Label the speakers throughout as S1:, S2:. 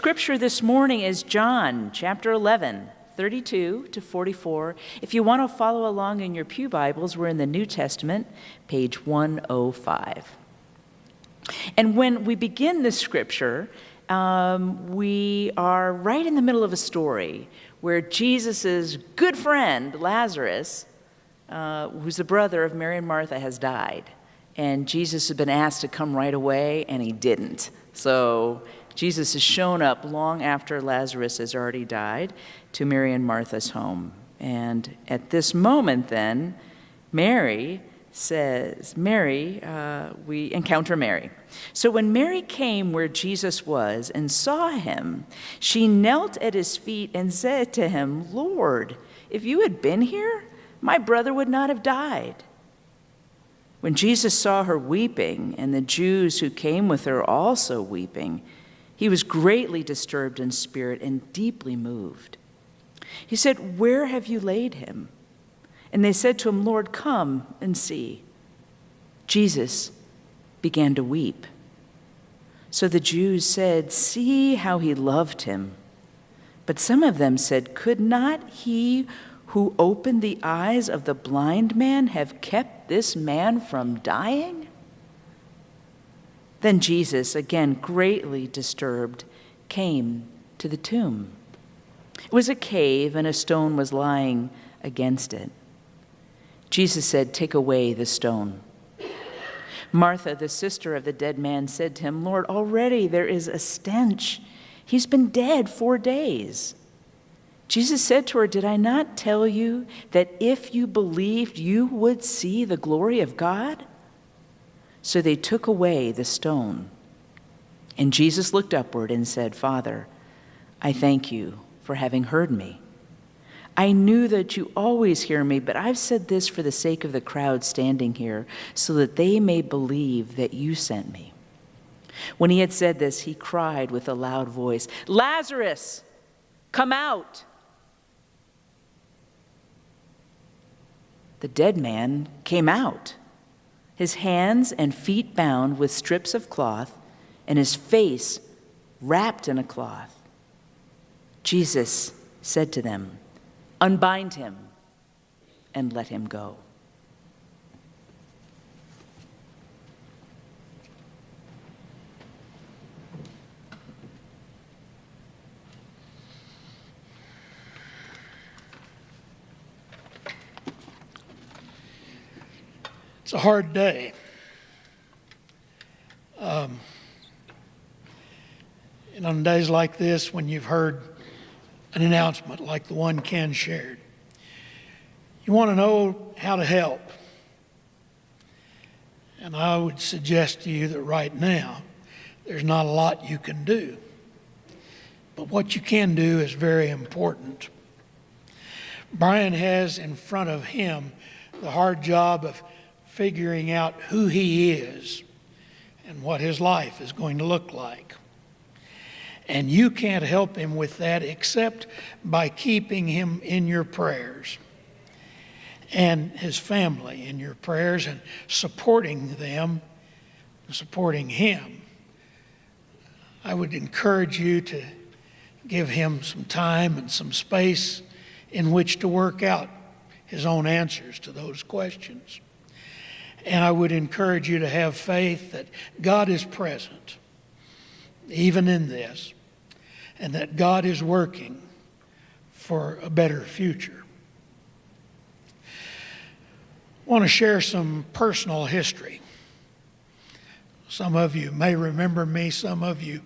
S1: scripture this morning is John chapter 11, 32 to 44. If you want to follow along in your pew Bibles, we're in the New Testament, page 105. And when we begin this scripture, we are right in the middle of a story where Jesus' good friend, Lazarus, who's the brother of Mary and Martha, has died. And Jesus had been asked to come right away, and he didn't. So Jesus has shown up long after Lazarus has already died to Mary and Martha's home. And at this moment then, we encounter Mary. So when Mary came where Jesus was and saw him, she knelt at his feet and said to him, "Lord, if you had been here, my brother would not have died." When Jesus saw her weeping, and the Jews who came with her also weeping, he was greatly disturbed in spirit and deeply moved. He said, "Where have you laid him?" And they said to him, "Lord, come and see." Jesus began to weep. So the Jews said, "See how he loved him." But some of them said, "Could not he who opened the eyes of the blind man have kept this man from dying?" Then Jesus, again greatly disturbed, came to the tomb. It was a cave, and a stone was lying against it. Jesus said, "Take away the stone." Martha, the sister of the dead man, said to him, "Lord, already there is a stench. He's been dead 4 days." Jesus said to her, "Did I not tell you that if you believed, you would see the glory of God?" So they took away the stone. And Jesus looked upward and said, "Father, I thank you for having heard me. I knew that you always hear me, but I've said this for the sake of the crowd standing here, so that they may believe that you sent me." When he had said this, he cried with a loud voice, "Lazarus, come out!" The dead man came out, his hands and feet bound with strips of cloth, and his face wrapped in a cloth. Jesus said to them, "Unbind him and let him go."
S2: It's a hard day. And on days like this, when you've heard an announcement like the one Ken shared, you want to know how to help. And I would suggest to you that right now, there's not a lot you can do. But what you can do is very important. Brian has in front of him the hard job of figuring out who he is and what his life is going to look like. And you can't help him with that except by keeping him in your prayers and his family in your prayers and supporting them, supporting him. I would encourage you to give him some time and some space in which to work out his own answers to those questions. And I would encourage you to have faith that God is present, even in this, and that God is working for a better future. I want to share some personal history. Some of you may remember me, some of you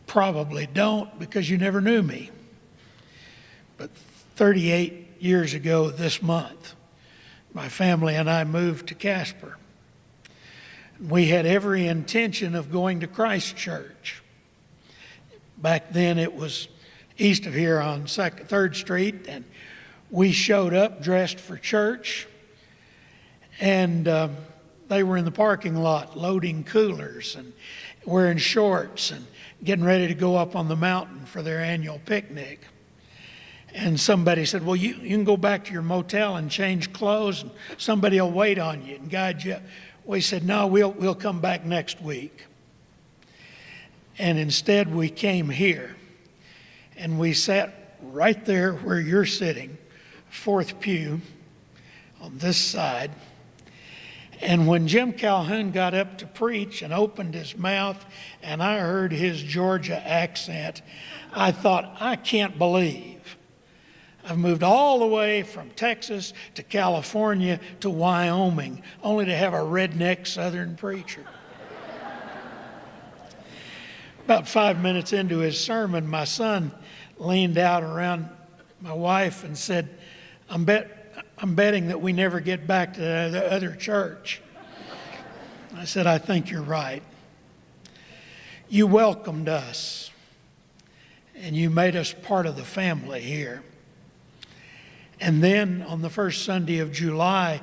S2: probably don't because you never knew me. But 38 years ago this month, my family and I moved to Casper. We had every intention of going to Christ Church. Back then it was east of here on 3rd Street, and we showed up dressed for church, and they were in the parking lot loading coolers and wearing shorts and getting ready to go up on the mountain for their annual picnic. And somebody said, "Well, you can go back to your motel and change clothes, and somebody will wait on you and guide you." We said, "No, we'll come back next week." And instead we came here. And we sat right there where you're sitting, fourth pew on this side. And when Jim Calhoun got up to preach and opened his mouth and I heard his Georgia accent, I thought, I can't believe I've moved all the way from Texas to California to Wyoming only to have a redneck Southern preacher. About 5 minutes into his sermon, my son leaned out around my wife and said, I'm betting that we never get back to the other church. I said, I think you're right. You welcomed us, and you made us part of the family here. And then on the first Sunday of July,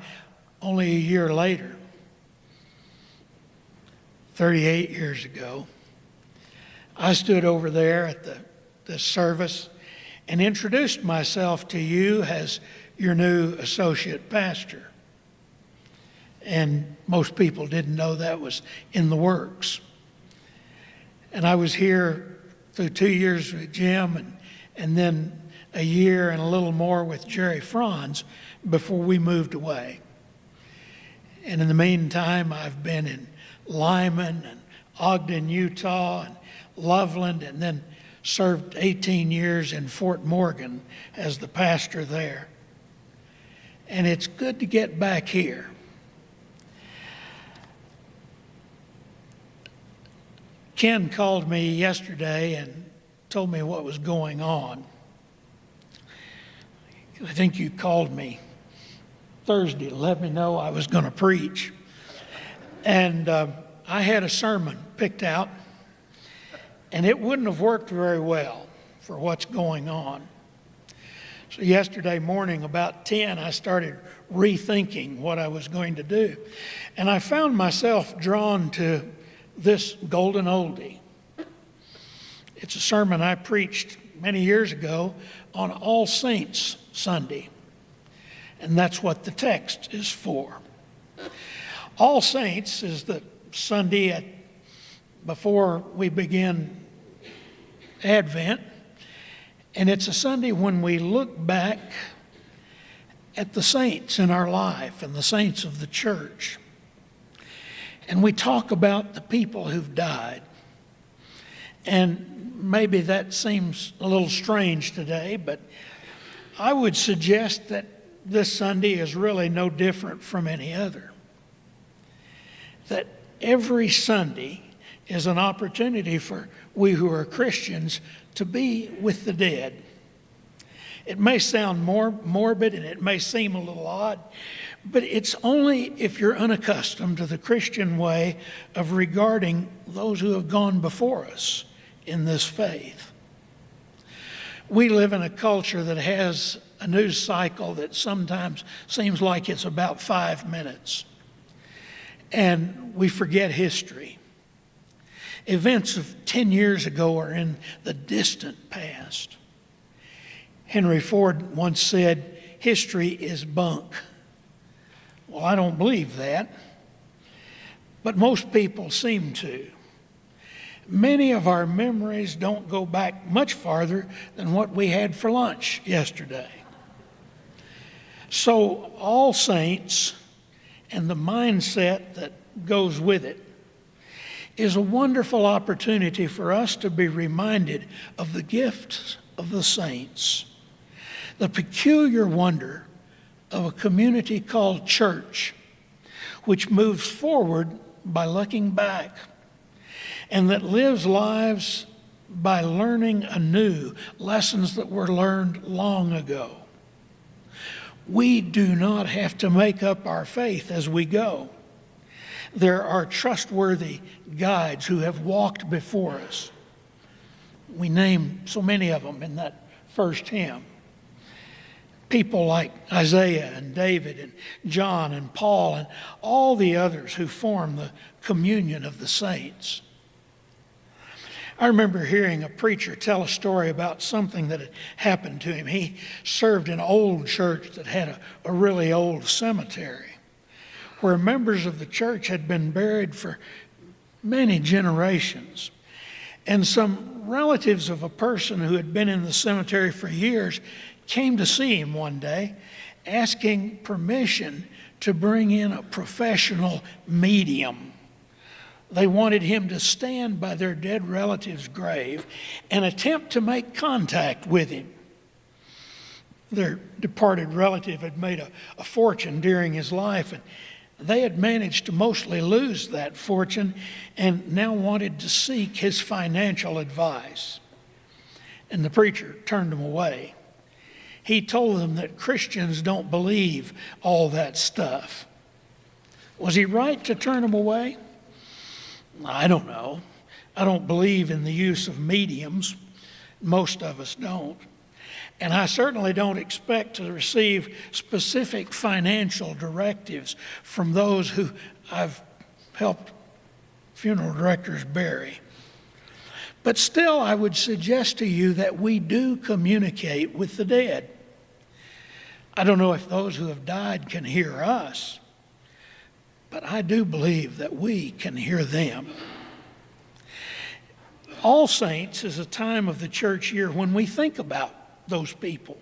S2: only a year later, 38 years ago, I stood over there at the service and introduced myself to you as your new associate pastor. And most people didn't know that was in the works. And I was here through 2 years with Jim and then a year and a little more with Jerry Franz before we moved away. And in the meantime, I've been in Lyman and Ogden, Utah, and Loveland, and then served 18 years in Fort Morgan as the pastor there. And it's good to get back here. Ken called me yesterday and told me what was going on. I think you called me Thursday to let me know I was going to preach. And I had a sermon picked out, and it wouldn't have worked very well for what's going on. So yesterday morning, about 10, I started rethinking what I was going to do. And I found myself drawn to this golden oldie. It's a sermon I preached many years ago on All Saints Sunday. And that's what the text is for. All Saints is the Sunday before we begin Advent. And it's a Sunday when we look back at the saints in our life and the saints of the church. And we talk about the people who've died. And maybe that seems a little strange today, but I would suggest that this Sunday is really no different from any other. That every Sunday is an opportunity for we who are Christians to be with the dead. It may sound more morbid and it may seem a little odd, but it's only if you're unaccustomed to the Christian way of regarding those who have gone before us in this faith. We live in a culture that has a news cycle that sometimes seems like it's about 5 minutes. And we forget history. Events of 10 years ago are in the distant past. Henry Ford once said, history is bunk. Well, I don't believe that, but most people seem to. Many of our memories don't go back much farther than what we had for lunch yesterday. So All Saints and the mindset that goes with it is a wonderful opportunity for us to be reminded of the gifts of the saints, the peculiar wonder of a community called church, which moves forward by looking back, and that lives lives by learning anew lessons that were learned long ago. We do not have to make up our faith as we go. There are trustworthy guides who have walked before us. We name so many of them in that first hymn. People like Isaiah and David and John and Paul and all the others who form the communion of the saints. I remember hearing a preacher tell a story about something that had happened to him. He served in an old church that had a really old cemetery where members of the church had been buried for many generations. And some relatives of a person who had been in the cemetery for years came to see him one day, asking permission to bring in a professional medium. They wanted him to stand by their dead relative's grave and attempt to make contact with him. Their departed relative had made a fortune during his life, and they had managed to mostly lose that fortune and now wanted to seek his financial advice. And the preacher turned them away. He told them that Christians don't believe all that stuff. Was he right to turn them away? I don't know. I don't believe in the use of mediums. Most of us don't. And I certainly don't expect to receive specific financial directives from those who I've helped funeral directors bury. But still, I would suggest to you that we do communicate with the dead. I don't know if those who have died can hear us, but I do believe that we can hear them. All Saints is a time of the church year when we think about those people,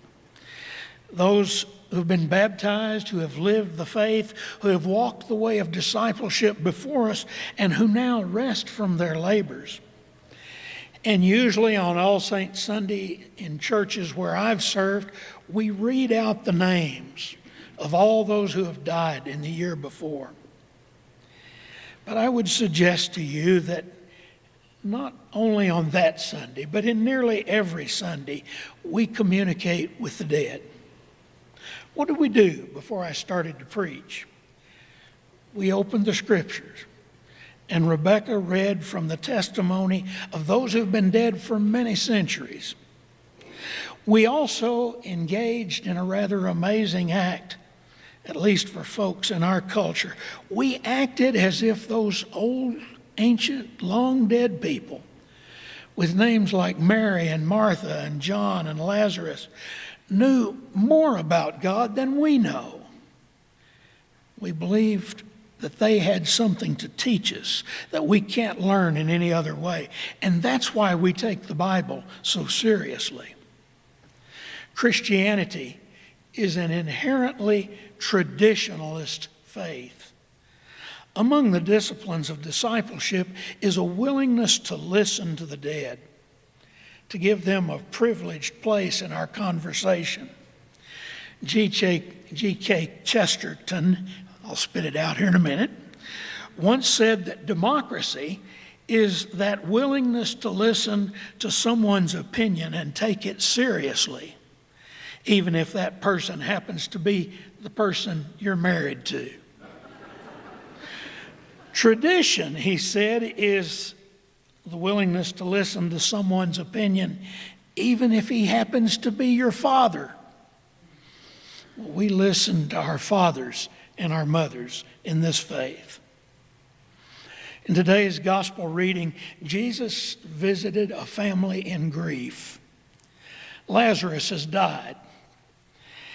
S2: those who've been baptized, who have lived the faith, who have walked the way of discipleship before us, and who now rest from their labors. And usually on All Saints Sunday in churches where I've served, we read out the names of all those who have died in the year before. But I would suggest to you that not only on that Sunday, but in nearly every Sunday, we communicate with the dead. What did we do before I started to preach? We opened the Scriptures, and Rebecca read from the testimony of those who've been dead for many centuries. We also engaged in a rather amazing act, at least for folks in our culture. We acted as if those old, ancient, long-dead people with names like Mary and Martha and John and Lazarus knew more about God than we know. We believed that they had something to teach us that we can't learn in any other way. And that's why we take the Bible so seriously. Christianity is an inherently traditionalist faith. Among the disciplines of discipleship is a willingness to listen to the dead, to give them a privileged place in our conversation. G.K. Chesterton, I'll spit it out here in a minute, once said that democracy is that willingness to listen to someone's opinion and take it seriously, even if that person happens to be the person you're married to. Tradition, he said, is the willingness to listen to someone's opinion, even if he happens to be your father. We listen to our fathers and our mothers in this faith. In today's gospel reading, Jesus visited a family in grief. Lazarus has died,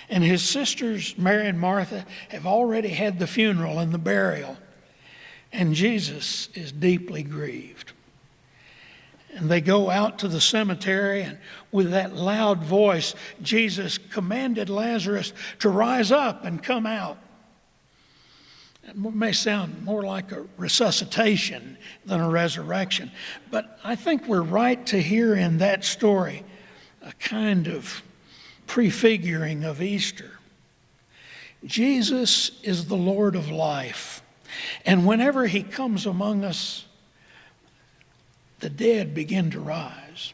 S2: and his sisters, Mary and Martha, have already had the funeral and the burial, and Jesus is deeply grieved. And they go out to the cemetery, and with that loud voice, Jesus commanded Lazarus to rise up and come out. It may sound more like a resuscitation than a resurrection, but I think we're right to hear in that story a kind of prefiguring of Easter. Jesus is the Lord of life, and whenever he comes among us, the dead begin to rise.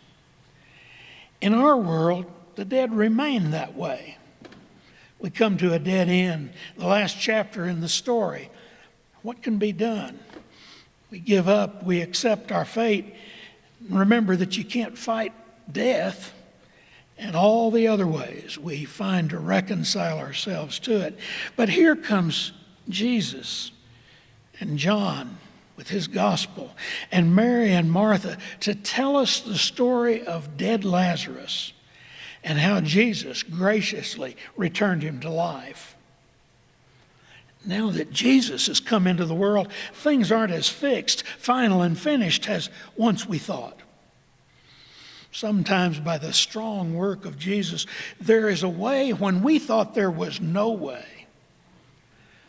S2: In our world, the dead remain that way. We come to a dead end. The last chapter in the story. What can be done? We give up. We accept our fate. Remember that you can't fight death and all the other ways we find to reconcile ourselves to it. But here comes Jesus and John with his gospel, and Mary and Martha to tell us the story of dead Lazarus and how Jesus graciously returned him to life. Now that Jesus has come into the world, things aren't as fixed, final, and finished as once we thought. sometimes by the strong work of Jesus, there is a way when we thought there was no way.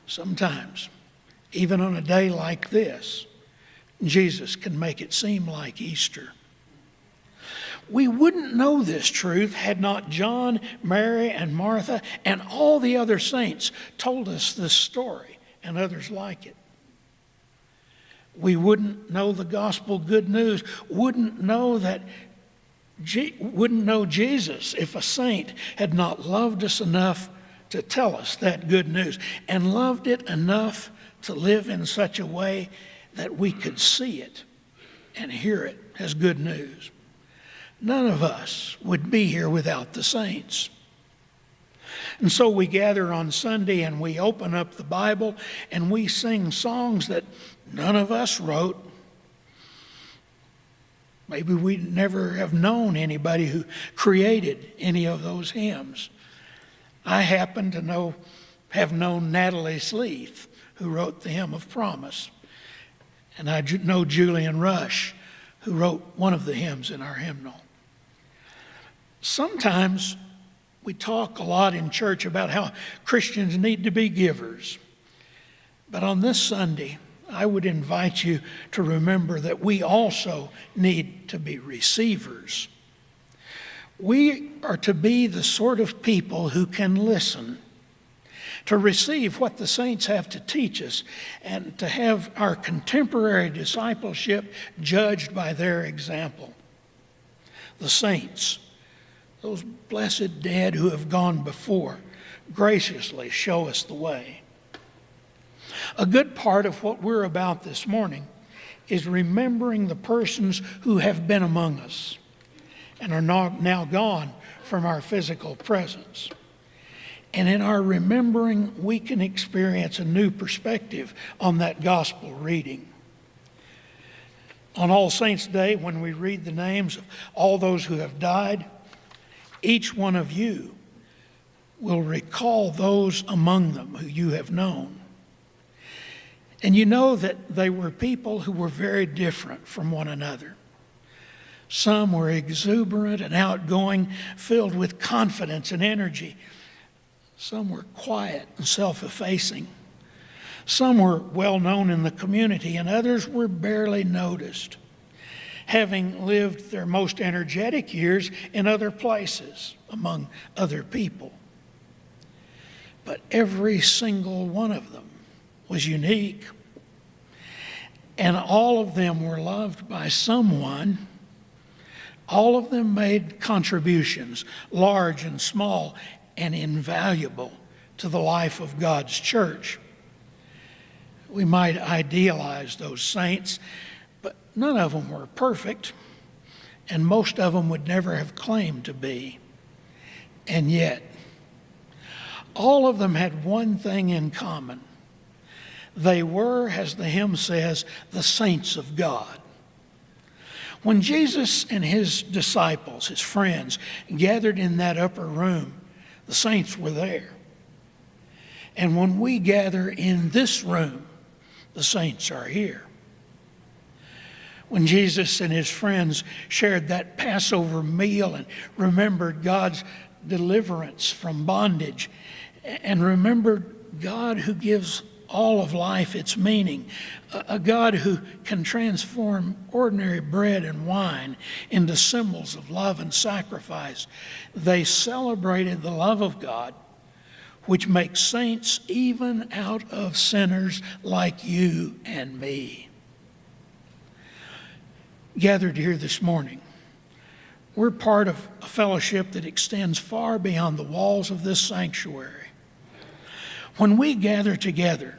S2: Sometimes, even on a day like this, Jesus can make it seem like Easter. We wouldn't know this truth had not John, Mary, and Martha, and all the other saints told us this story and others like it. We wouldn't know the gospel good news, wouldn't know Jesus if a saint had not loved us enough to tell us that good news, and loved it enough to live in such a way that we could see it and hear it as good news. None of us would be here without the saints. And so we gather on Sunday and we open up the Bible and we sing songs that none of us wrote. Maybe we'd never have known anybody who created any of those hymns. I happen to have known Natalie Sleeth, who wrote the Hymn of Promise. And I know Julian Rush, who wrote one of the hymns in our hymnal. Sometimes we talk a lot in church about how Christians need to be givers. But on this Sunday, I would invite you to remember that we also need to be receivers. We are to be the sort of people who can listen, to receive what the saints have to teach us, and to have our contemporary discipleship judged by their example. The saints, those blessed dead who have gone before, graciously show us the way. A good part of what we're about this morning is remembering the persons who have been among us and are now gone from our physical presence. And in our remembering, we can experience a new perspective on that gospel reading. On All Saints' Day, when we read the names of all those who have died, each one of you will recall those among them who you have known. And you know that they were people who were very different from one another. Some were exuberant and outgoing, filled with confidence and energy. Some were quiet and self-effacing. Some were well known in the community, and others were barely noticed, having lived their most energetic years in other places, among other people. But every single one of them was unique, and all of them were loved by someone. All of them made contributions, large and small, and invaluable to the life of God's church. We might idealize those saints, but none of them were perfect, and most of them would never have claimed to be. And yet, all of them had one thing in common. They were, as the hymn says, the saints of God. When Jesus and his disciples, his friends, gathered in that upper room, the saints were there. And when we gather in this room, the saints are here. When Jesus and his friends shared that Passover meal and remembered God's deliverance from bondage and remembered God who gives all of life its meaning, a God who can transform ordinary bread and wine into symbols of love and sacrifice, they celebrated the love of God, which makes saints even out of sinners like you and me. Gathered here this morning, we're part of a fellowship that extends far beyond the walls of this sanctuary. When we gather together,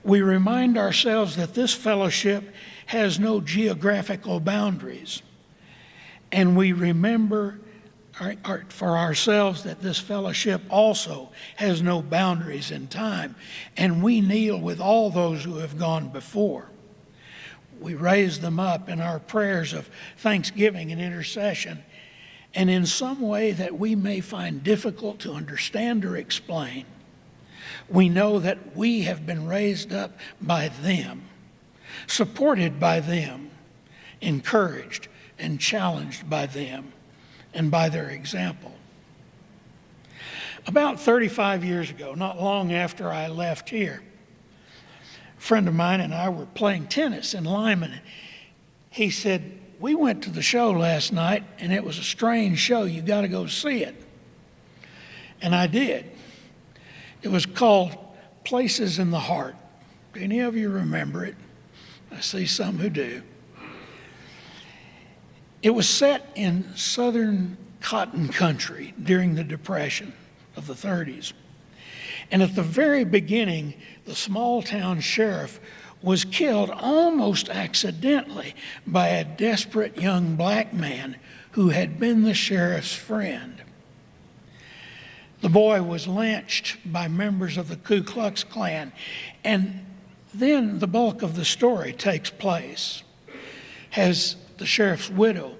S2: we remind ourselves that this fellowship has no geographical boundaries. And we remember for ourselves that this fellowship also has no boundaries in time. And we kneel with all those who have gone before. We raise them up in our prayers of thanksgiving and intercession. And in some way that we may find difficult to understand or explain, we know that we have been raised up by them, supported by them, encouraged and challenged by them and by their example. About 35 years ago, not long after I left here, a friend of mine and I were playing tennis in Lyman. He said, "We went to the show last night and it was a strange show. You got to go see it." And I did. It was called Places in the Heart. Do any of you remember it? I see some who do. It was set in southern cotton country during the Depression of the 30s. And at the very beginning, the small town sheriff was killed almost accidentally by a desperate young black man who had been the sheriff's friend. The boy was lynched by members of the Ku Klux Klan, and then the bulk of the story takes place as the sheriff's widow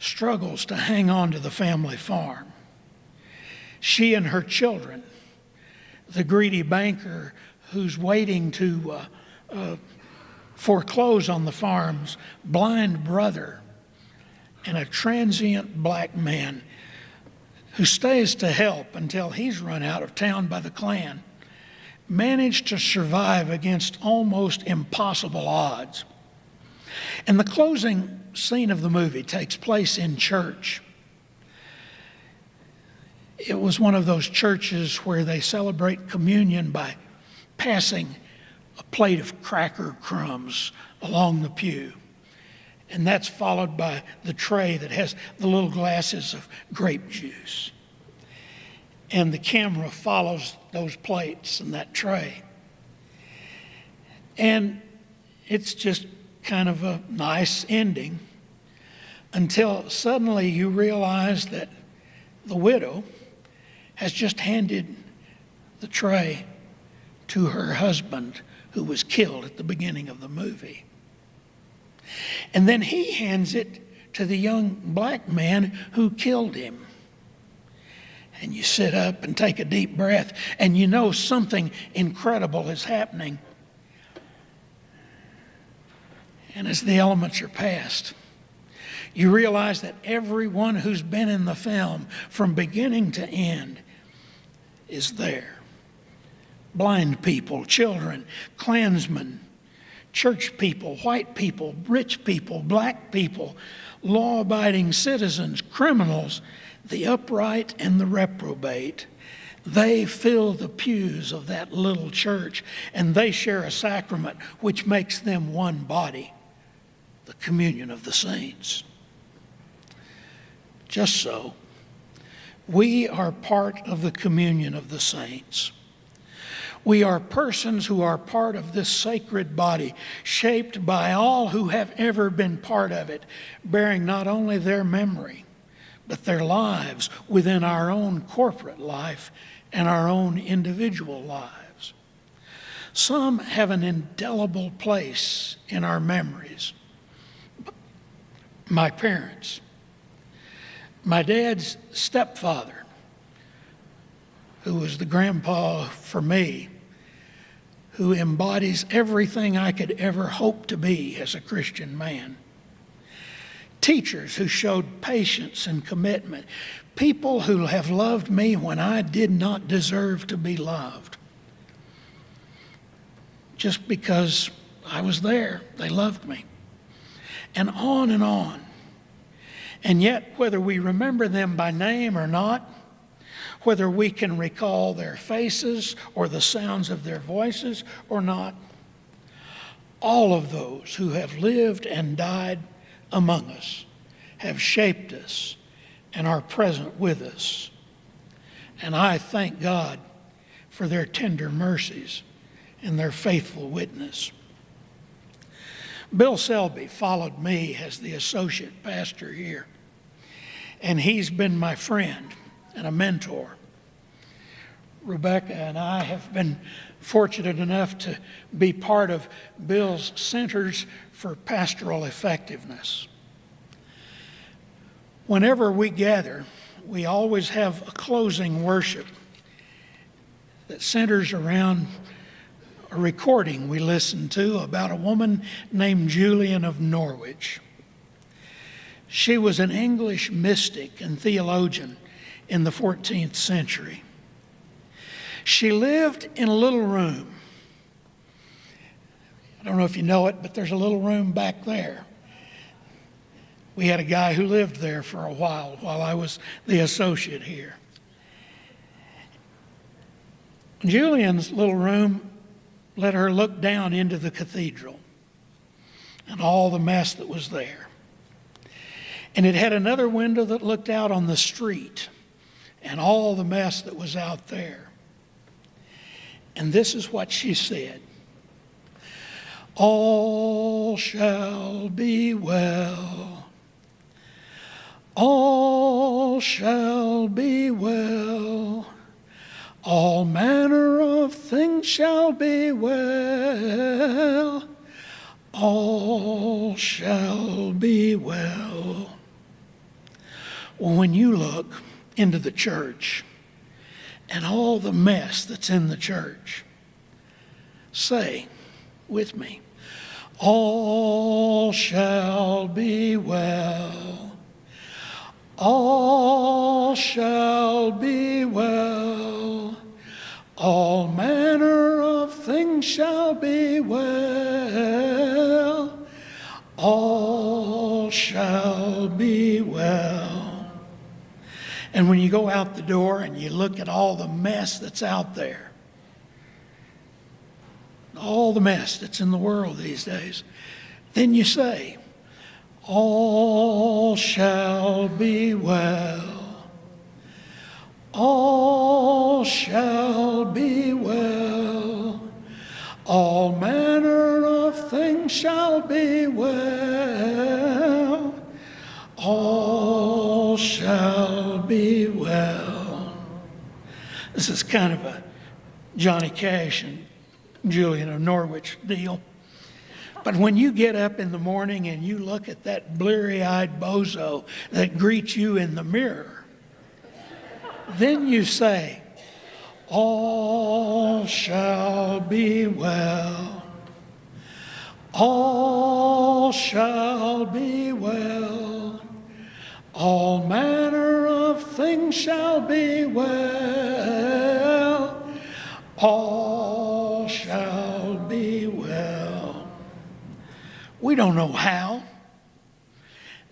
S2: struggles to hang on to the family farm. She and her children, the greedy banker who's waiting to foreclose on the farm's blind brother, and a transient black man who stays to help until he's run out of town by the Klan, managed to survive against almost impossible odds. And the closing scene of the movie takes place in church. It was one of those churches where they celebrate communion by passing a plate of cracker crumbs along the pew. And that's followed by the tray that has the little glasses of grape juice. And the camera follows those plates and that tray. And it's just kind of a nice ending until suddenly you realize that the widow has just handed the tray to her husband who was killed at the beginning of the movie. And then he hands it to the young black man who killed him. And you sit up and take a deep breath, and you know something incredible is happening. And as the elements are passed, you realize that everyone who's been in the film from beginning to end is there. Blind people, children, Klansmen, church people, white people, rich people, black people, law-abiding citizens, criminals, the upright and the reprobate. They fill the pews of that little church, and they share a sacrament which makes them one body, the communion of the saints. Just so, we are part of the communion of the saints. We are persons who are part of this sacred body, shaped by all who have ever been part of it, bearing not only their memory, but their lives within our own corporate life and our own individual lives. Some have an indelible place in our memories. My parents, my dad's stepfather, who was the grandpa for me, who embodies everything I could ever hope to be as a Christian man. Teachers who showed patience and commitment. People who have loved me when I did not deserve to be loved. Just because I was there, they loved me. And on and on. And yet, whether we remember them by name or not, whether we can recall their faces or the sounds of their voices or not, all of those who have lived and died among us have shaped us and are present with us. And I thank God for their tender mercies and their faithful witness. Bill Selby followed me as the associate pastor here, and he's been my friend and a mentor. Rebecca and I have been fortunate enough to be part of Bill's Centers for Pastoral Effectiveness. Whenever we gather, we always have a closing worship that centers around a recording we listened to about a woman named Julian of Norwich. She was an English mystic and theologian in the 14th century. She lived in a little room. I don't know if you know it, but there's a little room back there. We had a guy who lived there for a while I was the associate here. Julian's little room let her look down into the cathedral and all the mess that was there. And it had another window that looked out on the street and all the mess that was out there. And this is what she said. All shall be well. All shall be well. All manner of things shall be well. All shall be well. Well, when you look into the church and all the mess that's in the church, say with me, all shall be well. All shall be well. All manner of things shall be well. All shall be well. And when you go out the door and you look at all the mess that's out there, all the mess that's in the world these days, then you say, all shall be well. All shall be well. All manner of things shall be well. All shall be well. This is kind of a Johnny Cash and Julian of Norwich deal. But when you get up in the morning and you look at that bleary-eyed bozo that greets you in the mirror, then you say, all shall be well. All shall be well. All manner of things shall be well. All shall be well. We don't know how.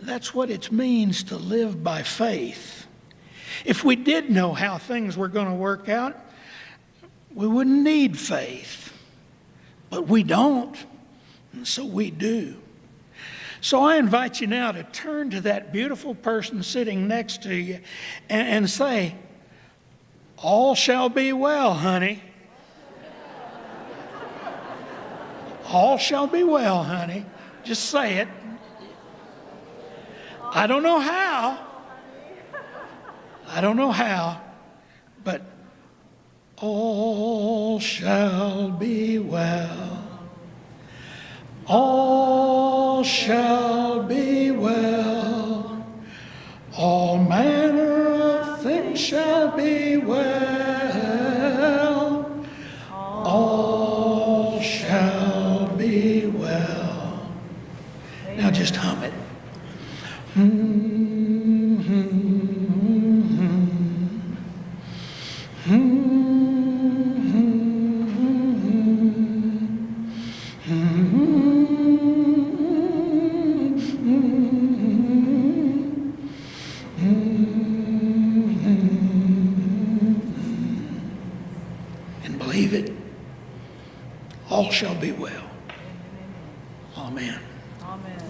S2: That's what it means to live by faith. If we did know how things were going to work out, we wouldn't need faith. But we don't, and so we do. So I invite you now to turn to that beautiful person sitting next to you and say, all shall be well, honey. All shall be well, honey. Just say it. I don't know how. I don't know how, but all shall be well. All shall be well. All manner of things shall be well. All shall be well. Now just hum it. And believe it, all shall be well. Amen.
S1: Amen.